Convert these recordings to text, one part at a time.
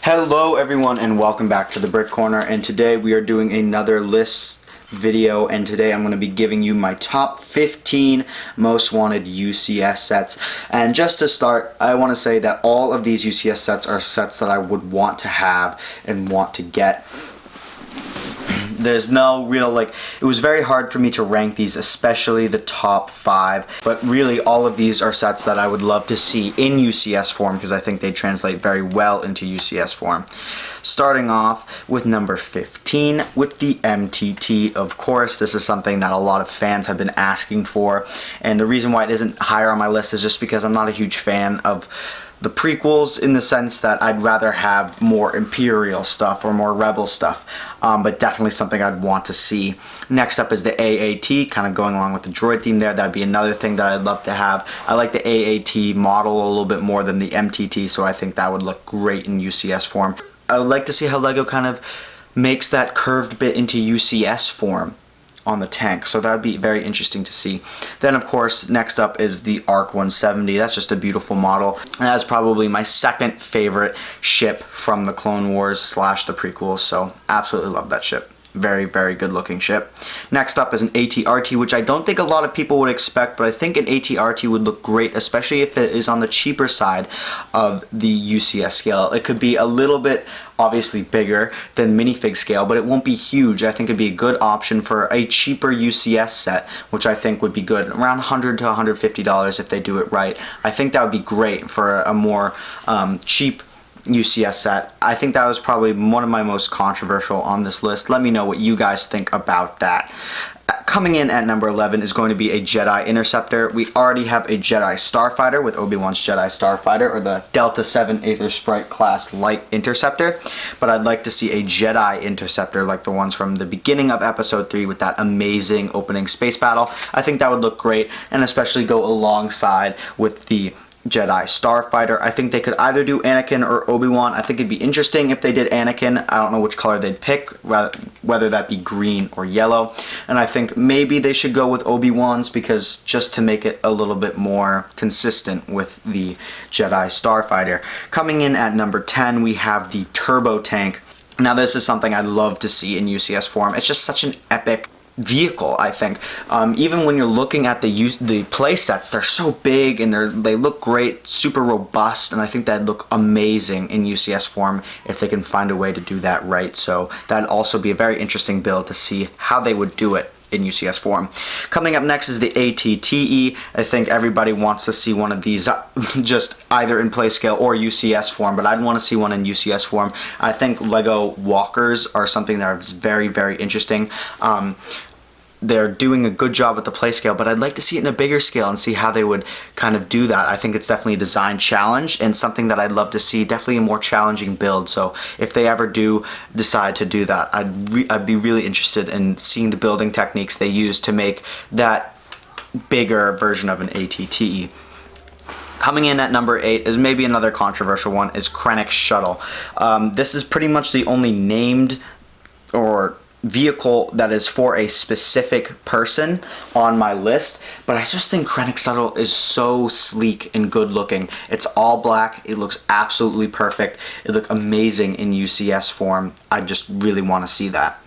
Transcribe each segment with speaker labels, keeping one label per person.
Speaker 1: Hello everyone and welcome back to the Brick Corner, and today we are doing another list video, and today I'm going to be giving you my top 15 most wanted UCS sets. And just to start, I want to say that all of these UCS sets are sets that I would want to have and want to get. There's no real, it was very hard for me to rank these, especially the top 5, but really all of these are sets that I would love to see in UCS form because I think they translate very well into UCS form. Starting off with number 15 with the MTT. Of course, this is something that a lot of fans have been asking for, and the reason why it isn't higher on my list is just because I'm not a huge fan of the prequels, in the sense that I'd rather have more Imperial stuff or more Rebel stuff, but definitely something I'd want to see. Next up is the AAT, kind of going along with the droid theme there. That'd be another thing that I'd love to have. I like the AAT model a little bit more than the MTT, so I think that would look great in UCS form. I would like to see how LEGO kind of makes that curved bit into UCS form on the tank, so that would be very interesting to see. Then of course, next up is the ARC 170. That's just a beautiful model, and that's probably my second favorite ship from the Clone Wars / the prequels, so absolutely love that ship. Very, very good looking ship. Next up is an ATRT, which I don't think a lot of people would expect, but I think an ATRT would look great, especially if it is on the cheaper side of the UCS scale. It could be a little bit obviously bigger than minifig scale, but it won't be huge. I think it'd be a good option for a cheaper UCS set, which I think would be good, around $100 to $150 if they do it right. I think that would be great for a more cheap UCS set. I think that was probably one of my most controversial on this list. Let me know what you guys think about that. Coming in at number 11 is going to be a Jedi Interceptor. We already have a Jedi Starfighter with Obi-Wan's Jedi Starfighter, or the Delta 7 Aether Sprite class Light Interceptor, but I'd like to see a Jedi Interceptor like the ones from the beginning of Episode 3 with that amazing opening space battle. I think that would look great, and especially go alongside with the Jedi Starfighter. I think they could either do Anakin or Obi-Wan. I think it'd be interesting if they did Anakin. I don't know which color they'd pick, whether that be green or yellow. And I think maybe they should go with Obi-Wan's, because just to make it a little bit more consistent with the Jedi Starfighter. Coming in at number 10, we have the Turbo Tank. Now this is something I'd love to see in UCS form. It's just such an epic vehicle, I think. Even when you're looking at the play sets, they're so big and they look great, super robust, and I think that'd look amazing in UCS form if they can find a way to do that right. So that'd also be a very interesting build to see how they would do it in UCS form. Coming up next is the ATTE. I think everybody wants to see one of these just either in play scale or UCS form, but I'd want to see one in UCS form. I think LEGO walkers are something that is very, very interesting. They're doing a good job with the play scale, but I'd like to see it in a bigger scale and see how they would kind of do that. I think it's definitely a design challenge and something that I'd love to see, definitely a more challenging build. So if they ever do decide to do that, I'd be really interested in seeing the building techniques they use to make that bigger version of an ATTE. Coming in at number 8 is maybe another controversial one, is Krennic Shuttle. This is pretty much the only named or vehicle that is for a specific person on my list, but I just think Krennic Shuttle is so sleek and good looking. It's all black, it looks absolutely perfect, it looks amazing in UCS form. I just really want to see that.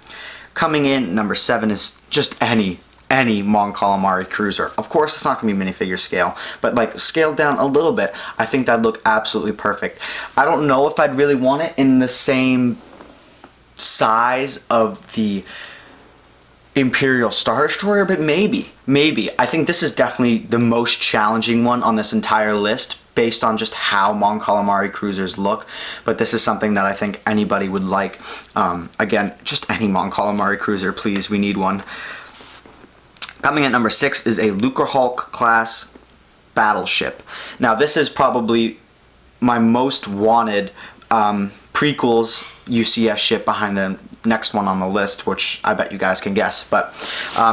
Speaker 1: Coming in number 7 is just any Mon Calamari cruiser. Of course it's not going to be minifigure scale, but scaled down a little bit, I think that'd look absolutely perfect. I don't know if I'd really want it in the same size of the Imperial Star Destroyer, but maybe. I think this is definitely the most challenging one on this entire list based on just how Mon Calamari cruisers look, but this is something that I think anybody would like. Again, just any Mon Calamari cruiser, please, we need one. Coming at number 6 is a Lucrehulk class battleship. Now this is probably my most wanted prequels UCS ship behind the next one on the list, which I bet you guys can guess. But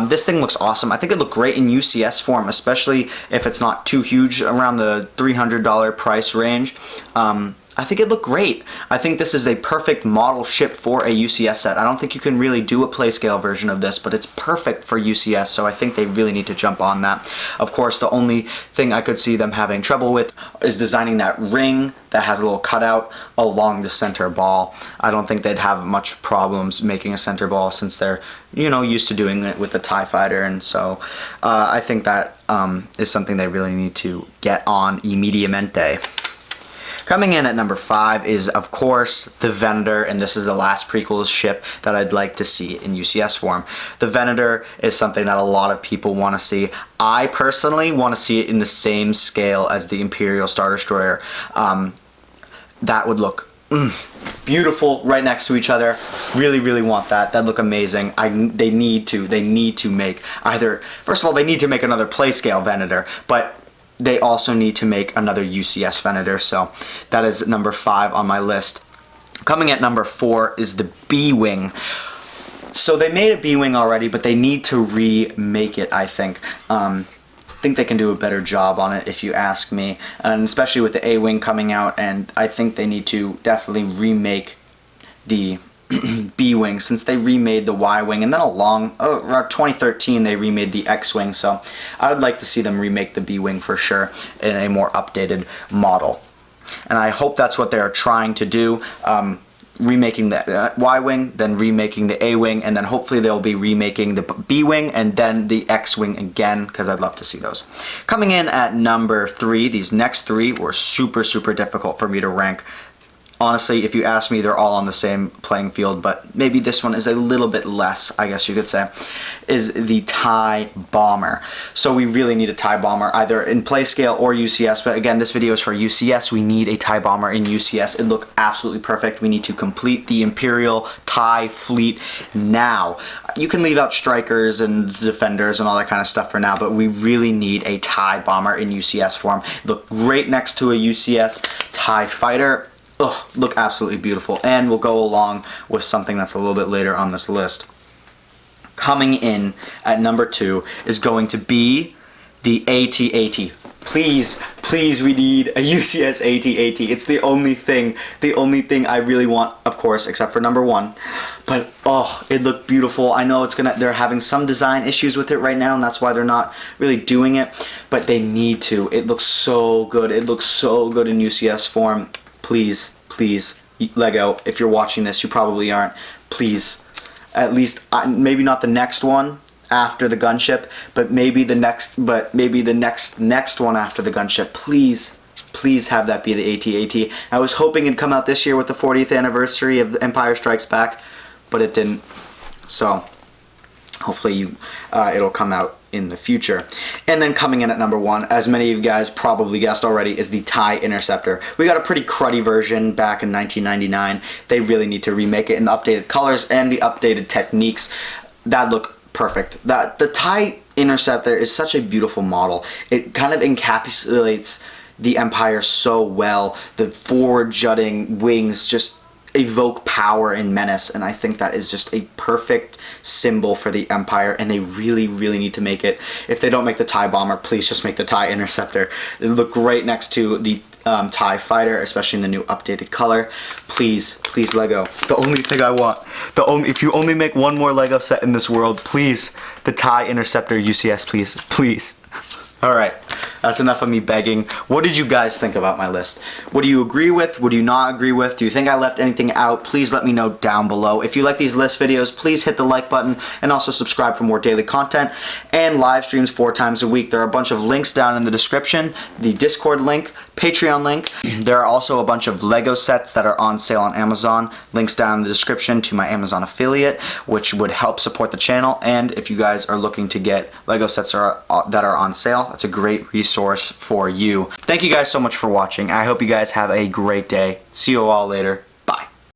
Speaker 1: this thing looks awesome. I think it looked great in UCS form, especially if it's not too huge, around the $300 price range. I I think it looked great. I think this is a perfect model ship for a UCS set. I don't think you can really do a play scale version of this, but it's perfect for UCS, so I think they really need to jump on that. Of course, the only thing I could see them having trouble with is designing that ring that has a little cutout along the center ball. I don't think they'd have much problems making a center ball since they're, you know, used to doing it with the TIE Fighter, and so I think that is something they really need to get on immediatamente. Coming in at number 5 is, of course, the Venator, and this is the last prequel ship that I'd like to see in UCS form. The Venator is something that a lot of people want to see. I personally want to see it in the same scale as the Imperial Star Destroyer. That would look beautiful right next to each other. Really want that. That'd look amazing. They need to make either, first of all, they need to make another play scale Venator, but they also need to make another UCS Venator, so that is number 5 on my list. Coming at number 4 is the B-Wing. So they made a B-Wing already, but they need to remake it, I think. I think they can do a better job on it, if you ask me, and especially with the A-Wing coming out, and I think they need to definitely remake the B-Wing, since they remade the Y-Wing, and then around 2013 they remade the X-Wing, so I would like to see them remake the B-Wing for sure in a more updated model. And I hope that's what they are trying to do, remaking the Y-Wing, then remaking the A-Wing, and then hopefully they'll be remaking the B-Wing and then the X-Wing again, because I'd love to see those. Coming in at number 3, these next 3 were super difficult for me to rank. Honestly, if you ask me, they're all on the same playing field, but maybe this one is a little bit less, I guess you could say, is the TIE Bomber. So we really need a TIE Bomber, either in play scale or UCS, but again, this video is for UCS. We need a TIE Bomber in UCS. It looked absolutely perfect. We need to complete the Imperial TIE fleet now. You can leave out strikers and defenders and all that kind of stuff for now, but we really need a TIE Bomber in UCS form. Look great next to a UCS TIE Fighter. Ugh, look absolutely beautiful, and will go along with something that's a little bit later on this list. Coming in at number 2 is going to be the AT-AT. Please, we need a UCS AT-AT. It's the only thing I really want, of course, except for number 1. But oh, it looked beautiful. I know they're having some design issues with it right now, and that's why they're not really doing it. But they need to. It looks so good. It looks so good in UCS form. Please, Lego, if you're watching this, you probably aren't. Please, at least maybe not the next one after the gunship, but maybe the next one after the gunship. Please have that be the AT-AT. I was hoping it'd come out this year with the 40th anniversary of Empire Strikes Back, but it didn't. So hopefully it'll come out in the future. And then coming in at number 1, as many of you guys probably guessed already, is the TIE Interceptor. We got a pretty cruddy version back in 1999. They really need to remake it in the updated colors and the updated techniques. That look perfect. The TIE Interceptor is such a beautiful model. It kind of encapsulates the Empire so well. The forward jutting wings just evoke power and menace, and I think that is just a perfect symbol for the Empire, and they really need to make it. If they don't make the TIE Bomber, please just make the TIE Interceptor. It look great next to the TIE Fighter, especially in the new updated color. Please Lego, the only thing I want, if you only make one more Lego set in this world, please, the TIE Interceptor UCS, please. Alright, that's enough of me begging. What did you guys think about my list? What do you agree with? What do you not agree with? Do you think I left anything out? Please let me know down below. If you like these list videos, please hit the like button and also subscribe for more daily content and live streams 4 times a week. There are a bunch of links down in the description, the Discord link, Patreon link. There are also a bunch of Lego sets that are on sale on Amazon. Links down in the description to my Amazon affiliate, which would help support the channel. And if you guys are looking to get Lego sets that are on sale, that's a great resource for you. Thank you guys so much for watching. I hope you guys have a great day. See you all later.